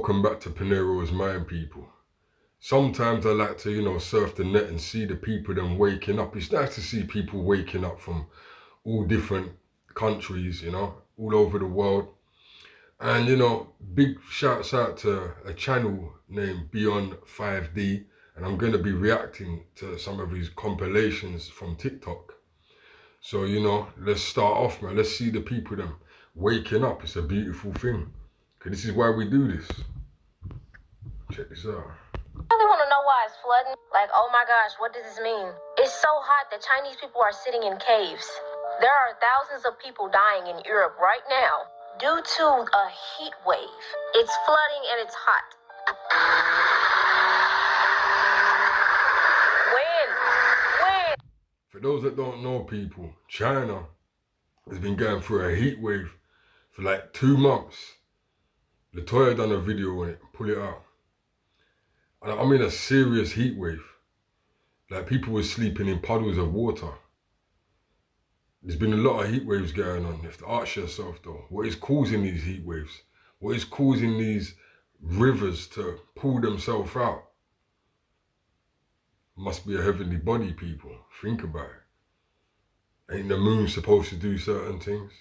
Welcome back to Peniros Mind, people. Sometimes I like to, surf the net and see the people them waking up. It's nice to see people waking up from all different countries, all over the world. And, big shouts out to a channel named Beyond 5D. And I'm going to be reacting to some of his compilations from TikTok. So, let's start off, man. Let's see the people them waking up. It's a beautiful thing. Because this is why we do this. Check this out. I really want to know why it's flooding. Like, oh my gosh, what does this mean? It's so hot that Chinese people are sitting in caves. There are thousands of people dying in Europe right now due to a heat wave. It's flooding and it's hot. When? For those that don't know, people, China has been going through a heat wave for like 2 months. Latoya done a video on it, pull it out. And I'm in a serious heat wave. Like, people were sleeping in puddles of water. There's been a lot of heat waves going on. You have to ask yourself though, what is causing these heat waves? What is causing these rivers to pull themselves out? Must be a heavenly body, people. Think about it. Ain't the moon supposed to do certain things?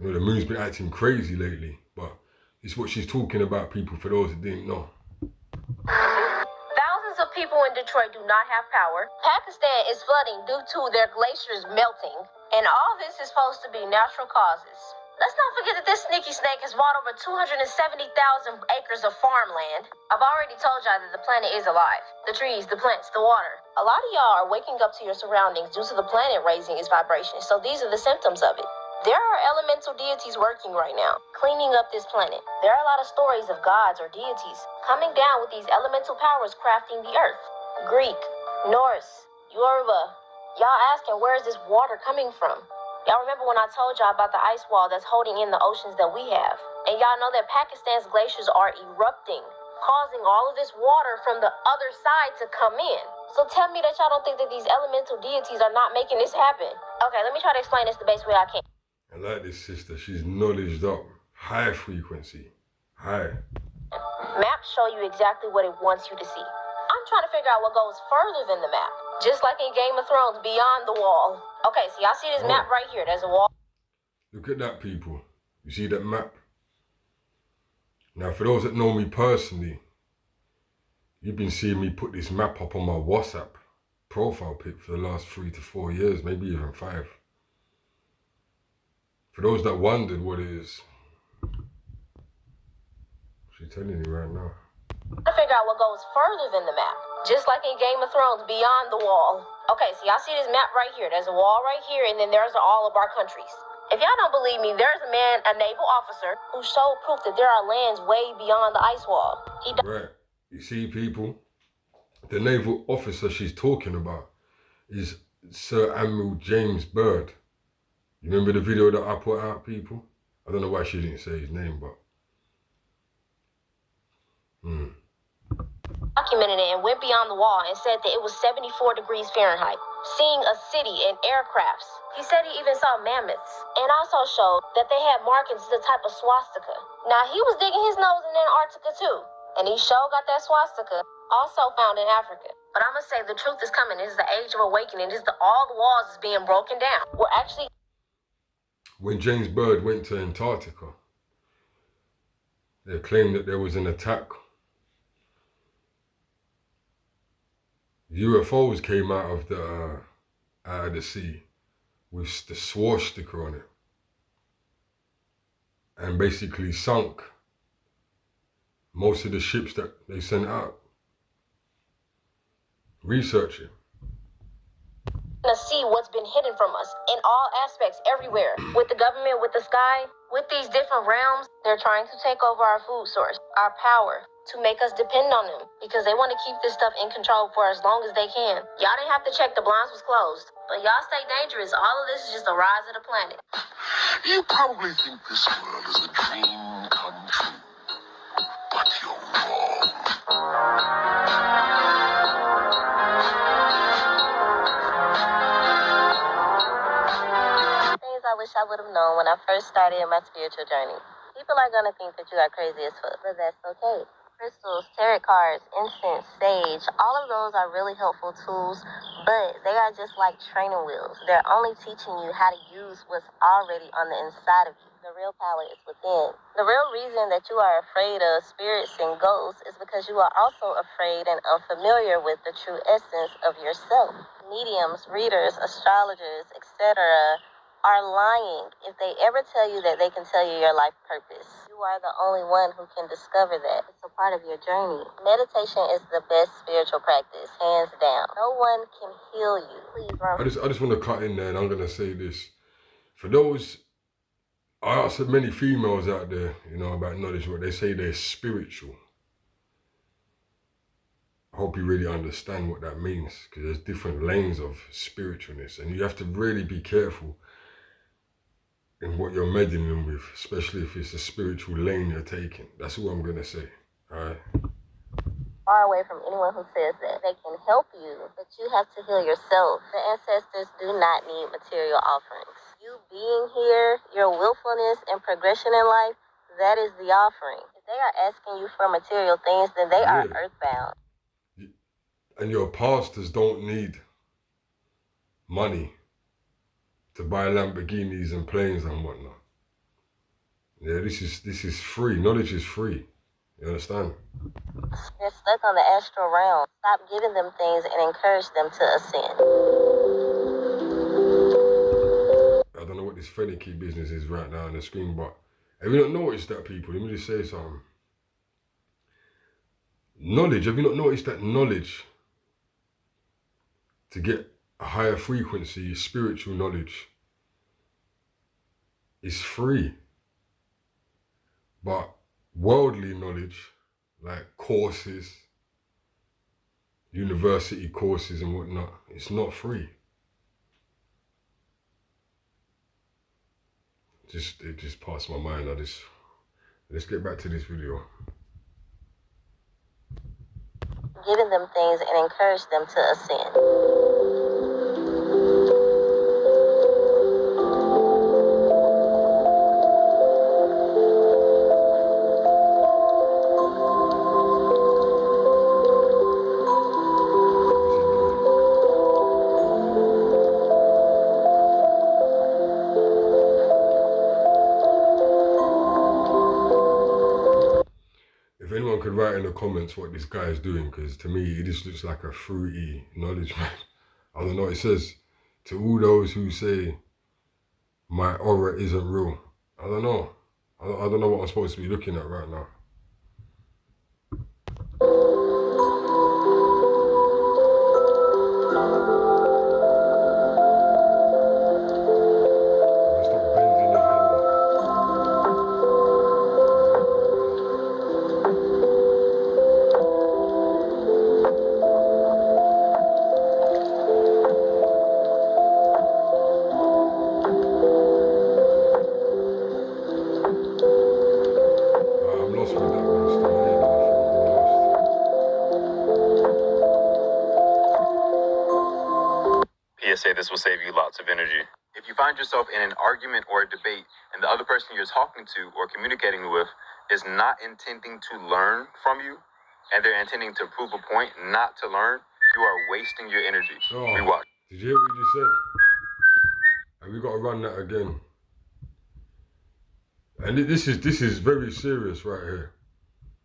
The moon's been acting crazy lately, but it's what she's talking about, people, for those that didn't know. Thousands of people in Detroit do not have power. Pakistan is flooding due to their glaciers melting. And all this is supposed to be natural causes. Let's not forget that this sneaky snake has bought over 270,000 acres of farmland. I've already told y'all that the planet is alive. The trees, the plants, the water. A lot of y'all are waking up to your surroundings due to the planet raising its vibration. So these are the symptoms of it. There are elemental deities working right now, cleaning up this planet. There are a lot of stories of gods or deities coming down with these elemental powers crafting the earth. Greek, Norse, Yoruba. Y'all asking, where is this water coming from? Y'all remember when I told y'all about the ice wall that's holding in the oceans that we have? And y'all know that Pakistan's glaciers are erupting, causing all of this water from the other side to come in. So tell me that y'all don't think that these elemental deities are not making this happen. Okay, let me try to explain this the best way I can. I like this sister, she's knowledged up, high frequency, high. Maps show you exactly what it wants you to see. I'm trying to figure out what goes further than the map. Just like in Game of Thrones, beyond the wall. Okay, so y'all see this map right here, there's a wall. Look at that, people. You see that map? Now, for those that know me personally, you've been seeing me put this map up on my WhatsApp profile pic for the last 3 to 4 years, maybe even 5. For those that wondered what it is, she's telling you right now. To figure out what goes further than the map. Just like in Game of Thrones, beyond the wall. Okay, so y'all see this map right here. There's a wall right here, and then there's all of our countries. If y'all don't believe me, there's a man, a naval officer, who showed proof that there are lands way beyond the ice wall. Right. You see, people, the naval officer she's talking about is Sir Admiral James Byrd. You remember the video that I put out, people? I don't know why she didn't say his name, but... Documented it and went beyond the wall and said that it was 74 degrees Fahrenheit. Seeing a city and aircrafts. He said he even saw mammoths. And also showed that they had markings the type of swastika. Now, he was digging his nose in Antarctica too. And he sure got that swastika. Also found in Africa. But I'm going to say the truth is coming. This is the age of awakening. This is all the walls is being broken down. We're actually... When James Byrd went to Antarctica, they claimed that there was an attack. UFOs came out of the sea with the swastika on it and basically sunk most of the ships that they sent out. Research it. To see what's been hidden from us in all aspects, everywhere. With the government, with the sky, with these different realms, they're trying to take over our food source, our power, to make us depend on them because they want to keep this stuff in control for as long as they can. Y'all didn't have to check, the blinds was closed. But y'all stay dangerous. All of this is just the rise of the planet. You probably think this world is a dream come true, but you're wrong. I wish I would have known when I first started my spiritual journey. People are gonna think that you are crazy as fuck, but that's okay. Crystals, tarot cards, incense, sage, all of those are really helpful tools, but they are just like training wheels. They're only teaching you how to use what's already on the inside of you. The real power is within. The real reason that you are afraid of spirits and ghosts is because you are also afraid and unfamiliar with the true essence of yourself. Mediums, readers, astrologers, etc. are lying if they ever tell you that they can tell you your life purpose. You are the only one who can discover that. It's a part of your journey. Meditation is the best spiritual practice, hands down. No one can heal you. Please run. I just want to cut in there, and I'm going to say this. For those, I asked many females out there, you know, about knowledge, what they say they're spiritual. I hope you really understand what that means, because there's different lanes of spiritualness, and you have to really be careful in what you're meddling with, especially if it's a spiritual lane you're taking. That's all I'm going to say, all right? Far away from anyone who says that. They can help you, but you have to heal yourself. The ancestors do not need material offerings. You being here, your willfulness and progression in life, that is the offering. If they are asking you for material things, then they are earthbound. And your pastors don't need money to buy Lamborghinis and planes and whatnot. Yeah, this is free. Knowledge is free. You understand? They're stuck on the astral realm. Stop giving them things and encourage them to ascend. I don't know what this finicky business is right now on the screen, but have you not noticed that, people? Let me just say something. Knowledge, have you not noticed that knowledge, to get a higher frequency, spiritual knowledge, is free? But worldly knowledge, like courses, university courses and whatnot, it's not free. It just passed my mind. Let's get back to this video. Giving them things and encourage them to ascend. If anyone could write in the comments what this guy is doing, because to me, it just looks like a fruity knowledge man. I don't know, it says, to all those who say my aura isn't real. I don't know. I don't know what I'm supposed to be looking at right now. Say this will save you lots of energy. If you find yourself in an argument or a debate and the other person you're talking to or communicating with is not intending to learn from you and they're intending to prove a point not to learn, you are wasting your energy. Rewatch. Did you hear what you just said? And we got to run that again. And this is very serious right here.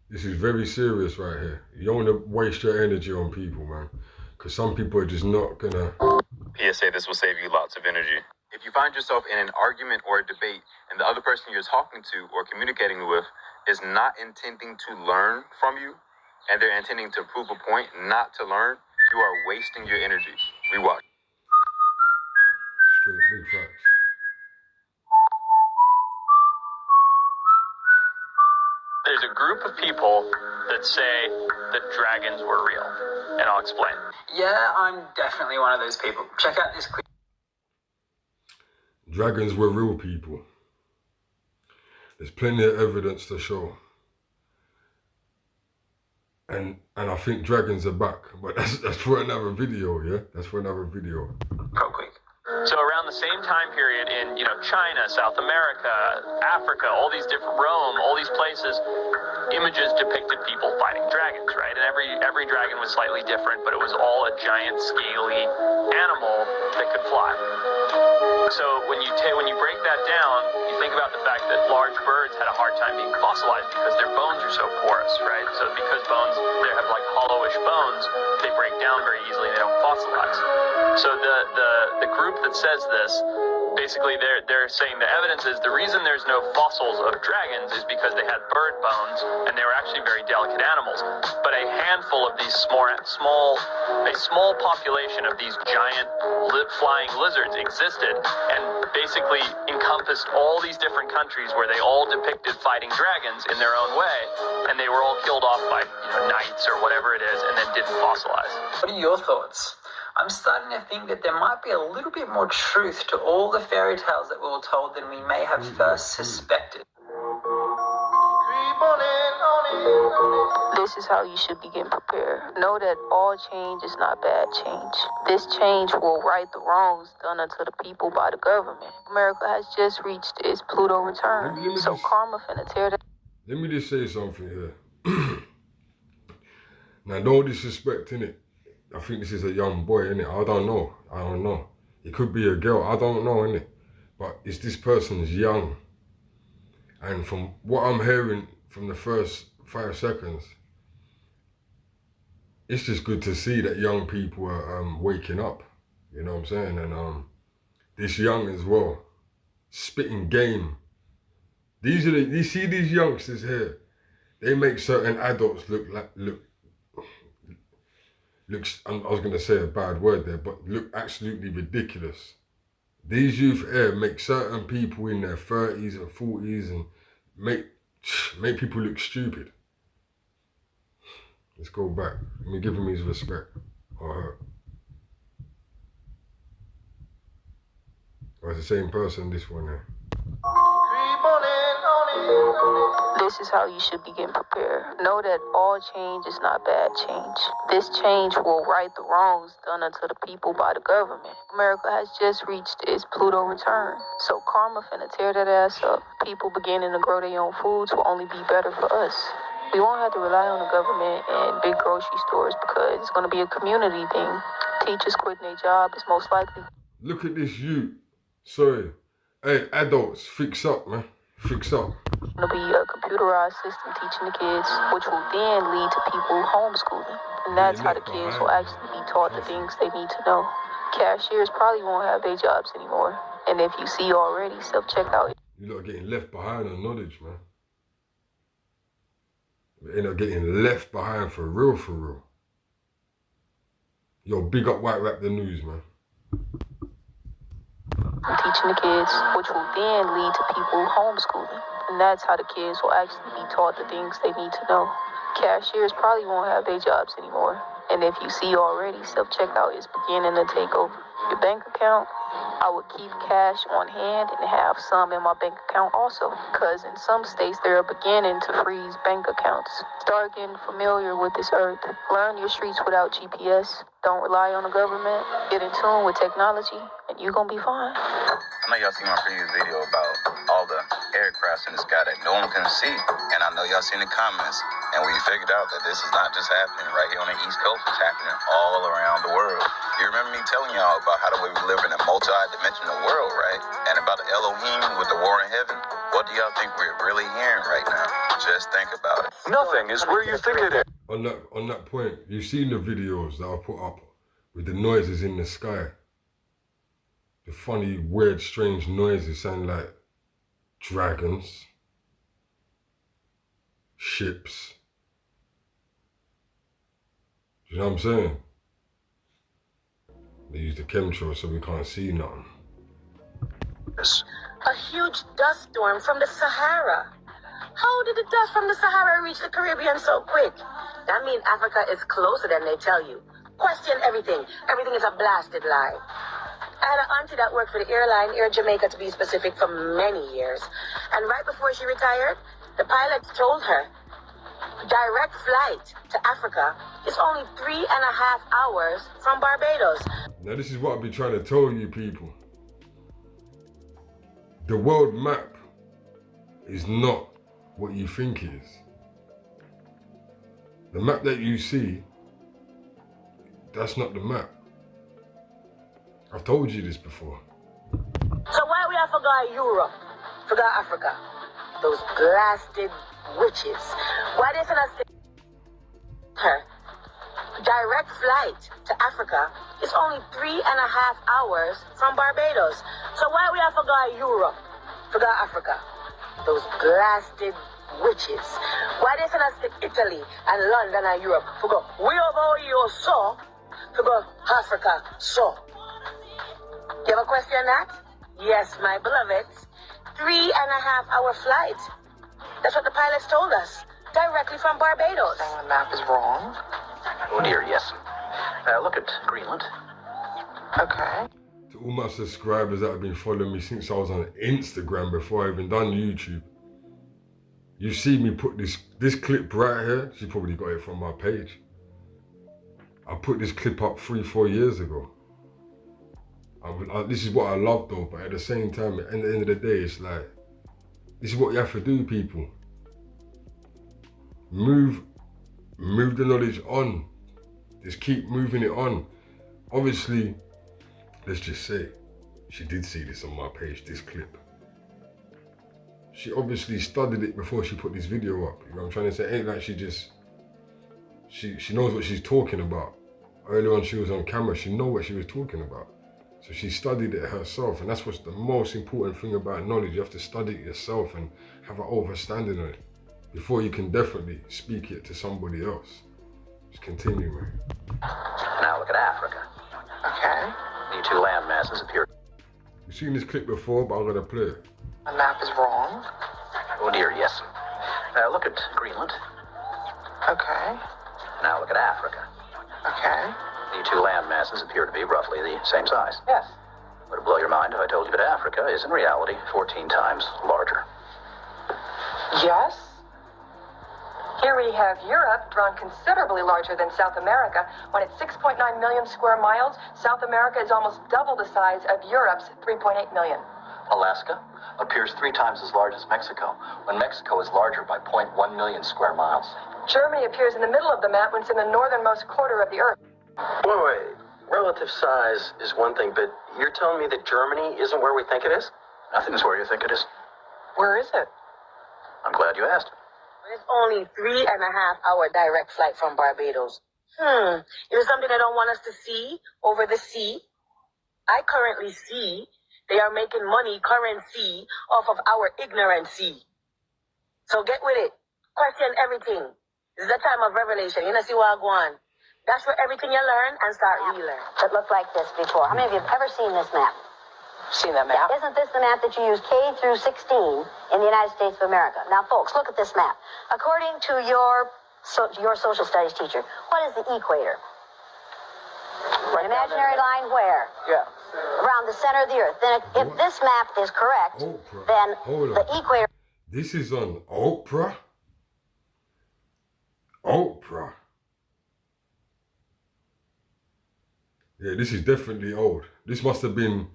This is very serious right here. You don't want to waste your energy on people, man. Because some people are just not gonna... PSA, this will save you lots of energy. If you find yourself in an argument or a debate and the other person you're talking to or communicating with is not intending to learn from you and they're intending to prove a point not to learn, you are wasting your energy. Rewatch. Straight, big facts. There's a group of people that say that dragons were real, and I'll explain. Yeah, I'm definitely one of those people. Check out this clip. Dragons were real, people. There's plenty of evidence to show. And I think dragons are back, but that's for another video, yeah? That's for another video. Real quick. So around the the same time period in, China, South America, Africa, all these different Rome, all these places, images depicted people fighting dragons, right? And every dragon was slightly different, but it was all a giant, scaly animal that could fly. So when you break that down, you think about the fact that large birds had a hard time being fossilized because their bones are so porous, right? So because bones, they have like hollowish bones, they break down very easily and they don't fossilize. So the group that says this, basically they're saying the evidence is the reason there's no fossils of dragons is because they had bird bones and they were actually very delicate animals. But a handful of these small population of these giant flying lizards existed and basically encompassed all these different countries where they all depicted fighting dragons in their own way, and they were all killed off by knights or whatever it is and then didn't fossilize. What are your thoughts? I'm starting to think that there might be a little bit more truth to all the fairy tales that we were told than we may have first suspected. This is how you should begin prepared. Know that all change is not bad change. This change will right the wrongs done unto the people by the government. America has just reached its Pluto return. So karma finna tear that. Let me just say something here. Now, no disrespect, innit? I think this is a young boy, innit? I don't know. It could be a girl. I don't know, innit? But it's this person's young. And from what I'm hearing from the first 5 seconds, it's just good to see that young people are waking up. You know what I'm saying? And this young as well, spitting game. You see these youngsters here, they make certain adults look, I was going to say a bad word there, but look absolutely ridiculous. These youth here make certain people in their 30s and 40s and make people look stupid. Let's go back. Let me give him his respect, or her. Or it's the same person, this one there. This is how you should begin prepared. Know that all change is not bad change. This change will right the wrongs done unto the people by the government. America has just reached its Pluto return. So karma finna tear that ass up. People beginning to grow their own foods will only be better for us. We won't have to rely on the government and big grocery stores because it's going to be a community thing. Teachers quitting their job is most likely. Look at this youth. Sorry. Hey, adults, fix up, man. Fix up. It'll be a computerized system teaching the kids, which will then lead to people homeschooling. And that's how the kids will actually be taught the things they need to know. Cashiers probably won't have their jobs anymore. And if you see already, self-checkout. You're not getting left behind on knowledge, man. You end up getting left behind for real, for real. Yo, big up White Rap the News, man. Teaching the kids, which will then lead to people homeschooling. And that's how the kids will actually be taught the things they need to know. Cashiers probably won't have their jobs anymore. And if you see already, self-checkout is beginning to take over. Your bank account, I would keep cash on hand and have some in my bank account also. Because in some states, they're beginning to freeze bank accounts. Start getting familiar with this earth. Learn your streets without GPS. Don't rely on the government. Get in tune with technology, and you're going to be fine. I know y'all seen my previous video about all the aircrafts in the sky that no one can see. And I know y'all seen the comments. And we figured out that this is not just happening right here on the East Coast. It's happening all around the world. You remember me telling y'all about how the way we live in a multi-dimensional world, right? And about the Elohim with the war in heaven. What do y'all think we're really hearing right now? Just think about it. Nothing is where you think it is. On that point, you've seen the videos that I put up with the noises in the sky. The funny, weird, strange noises sound like dragons, ships. You know what I'm saying? They use the chemtrails so we can't see nothing. A huge dust storm from the Sahara. How did the dust from the Sahara reach the Caribbean so quick? That means Africa is closer than they tell you. Question everything. Everything is a blasted lie. I had an auntie that worked for the airline, Air Jamaica to be specific, for many years. And right before she retired, the pilot told her, direct flight to Africa is only 3.5 hours from Barbados. Now this is what I've been trying to tell you people. The world map is not what you think it is. The map that you see, that's not the map. I've told you this before. So why we have forgot Europe, forgot Africa? Those blasted witches. Why they send us her? Direct flight to Africa is only 3.5 hours from Barbados. So why we have forgot Europe, forgot Africa? Those blasted witches. Why they send us to Italy and London and Europe? Forgot we over here so, forgot Africa so. You have a question on that? Yes, my beloveds. 3.5-hour flight. That's what the pilots told us. Directly from Barbados. The map is wrong. Oh dear, yes. Look at Greenland. Okay. To all my subscribers that have been following me since I was on Instagram before I even done YouTube, you see me put this clip right here. She probably got it from my page. I put this clip up 3-4 years ago. This is what I love though, but at the same time, at the end of the day, it's like, this is what you have to do, people. Move the knowledge on. Just keep moving it on. Obviously, let's just say, she did see this on my page, this clip. She obviously studied it before she put this video up. You know what I'm trying to say? It ain't like she knows what she's talking about. Earlier on, she was on camera, she know what she was talking about. So she studied it herself, and that's what's the most important thing about knowledge. You have to study it yourself and have an understanding of it before you can definitely speak it to somebody else. Just continue, man. Now look at Africa. Okay. The two land masses appear. You've seen this clip before, but I'm gonna play it. The map is wrong. Oh dear, yes. Look at Greenland. Okay. Now look at Africa. Okay. The two land masses appear to be roughly the same size. Yes. Would it blow your mind if I told you that Africa is in reality 14 times larger? Yes. Here we have Europe, drawn considerably larger than South America. When it's 6.9 million square miles, South America is almost double the size of Europe's 3.8 million. Alaska appears 3 times as large as Mexico, when Mexico is larger by 0.1 million square miles. Germany appears in the middle of the map when it's in the northernmost quarter of the Earth. Wait. Relative size is one thing, but you're telling me that Germany isn't where we think it is? Nothing is where you think it is. Where is it? I'm glad you asked. It's only 3.5-hour direct flight from Barbados. Is it something they don't want us to see over the sea? I currently see they are making money, currency, off of our ignorancy. So get with it. Question everything. This is the time of revelation. You know, see what I go on. That's where everything you learn and start relearn. It looked like this before. How many of you have ever seen this map? Seen that map? Isn't this the map that you use K through 16 in the United States of America? Now, folks, look at this map. According to your social studies teacher, what is the equator? An imaginary line where? Yeah. Around the center of the Earth. Then if this map is correct, then the equator... This is on Oprah? Oprah. Yeah, this is definitely old. This must have been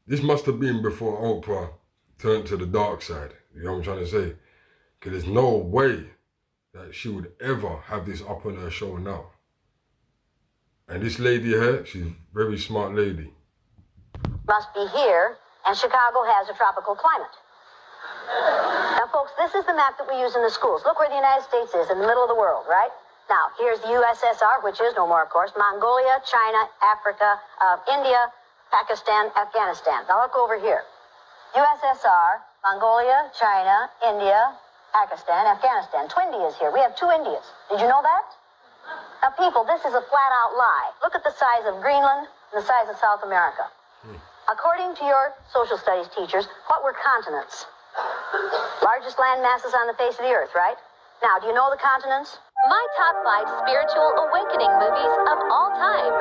before Oprah turned to the dark side. You know what I'm trying to say? Because there's no way that she would ever have this up on her show now. And this lady here, she's a very smart lady. Must be here, and Chicago has a tropical climate. Now, folks, this is the map that we use in the schools. Look where the United States is, in the middle of the world, right? Now, here's the USSR, which is no more, of course, Mongolia, China, Africa, India, Pakistan, Afghanistan. Now, look over here. USSR, Mongolia, China, India, Pakistan, Afghanistan. Twindy is here. We have 2 Indias. Did you know that? Now, people, this is a flat-out lie. Look at the size of Greenland and the size of South America. According to your social studies teachers, what were continents? Largest land masses on the face of the Earth, right? Now, do you know the continents? My top 5 spiritual awakening movies of all time.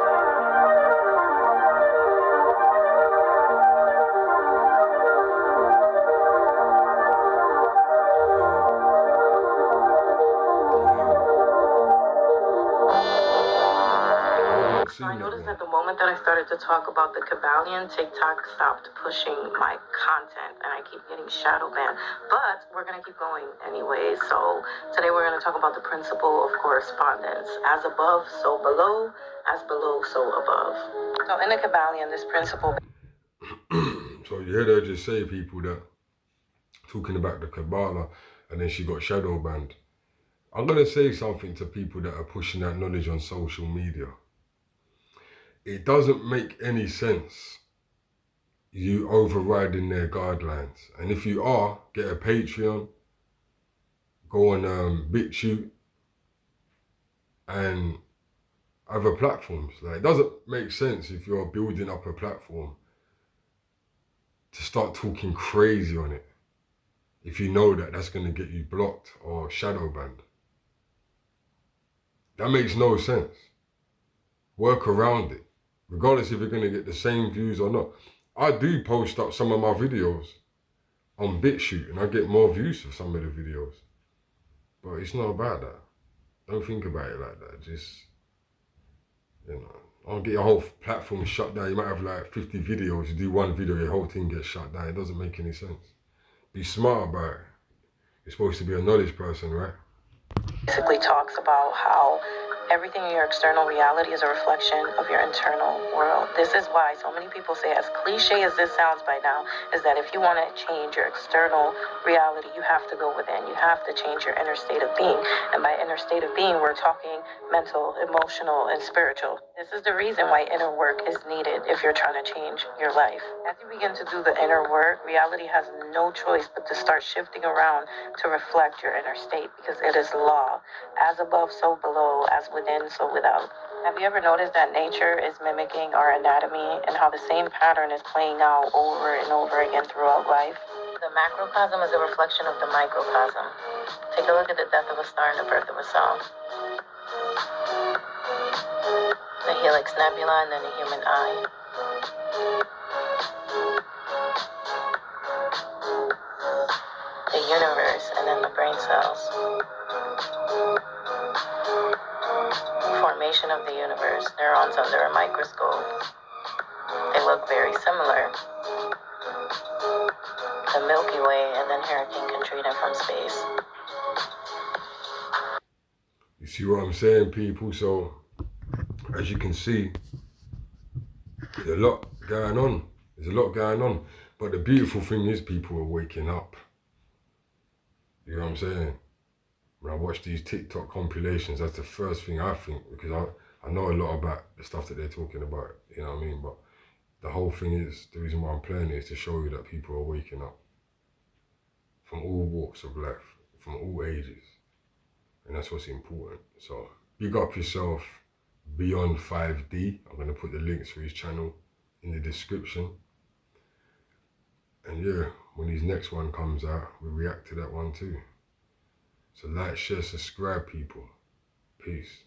So I noticed that the moment that I started started to talk about the Kabbalion, TikTok stopped pushing my content and I keep getting shadow banned. But we're going to keep going anyway. So today we're going to talk about the principle of correspondence. As above, so below. As below, so above. So in the Kabbalion, this principle... So you heard her just say, people, that talking about the Kabbalah, and then she got shadow banned. I'm going to say something to people that are pushing that knowledge on social media. It doesn't make any sense you overriding their guidelines. And if you are, get a Patreon, go on BitChute and other platforms. Like, it doesn't make sense if you're building up a platform to start talking crazy on it, if you know that that's going to get you blocked or shadow banned. That makes no sense. Work around it, regardless if you're going to get the same views or not. I do post up some of my videos on BitChute and I get more views for some of the videos. But it's not about that. Don't think about it like that. Just, you know, I'll get your whole platform shut down. You might have like 50 videos. You do one video, your whole thing gets shut down. It doesn't make any sense. Be smart about it. You're supposed to be a knowledge person, right? Basically talks about how everything in your external reality is a reflection of your internal world. This is why so many people say, as cliche as this sounds by now, is that if you want to change your external reality, you have to go within. You have to change your inner state of being. And by inner state of being, we're talking mental, emotional, and spiritual. This is the reason why inner work is needed if you're trying to change your life. As you begin to do the inner work, reality has no choice but to start shifting around to reflect your inner state, because it is law. As above, so below. As within, so without. Have you ever noticed that nature is mimicking our anatomy and how the same pattern is playing out over and over again throughout life? The macrocosm is a reflection of the microcosm. Take a look at the death of a star and the birth of a cell. The helix nebula and then the human eye. The universe and then the brain cells. Formation of the universe, neurons under a microscope. They look very similar. The Milky Way and then Hurricane Katrina from space. You see what I'm saying, people? So, as you can see, there's a lot going on. There's a lot going on. But the beautiful thing is people are waking up. You know what I'm saying? When I watch these TikTok compilations, that's the first thing I think, because I know a lot about the stuff that they're talking about, you know what I mean? But the whole thing is, the reason why I'm playing it is to show you that people are waking up from all walks of life, from all ages. And that's what's important. So big up yourself, Beyond 5D. I'm going to put the links for his channel in the description. And yeah, when his next one comes out, we'll react to that one too. So like, share, subscribe, people. Peace.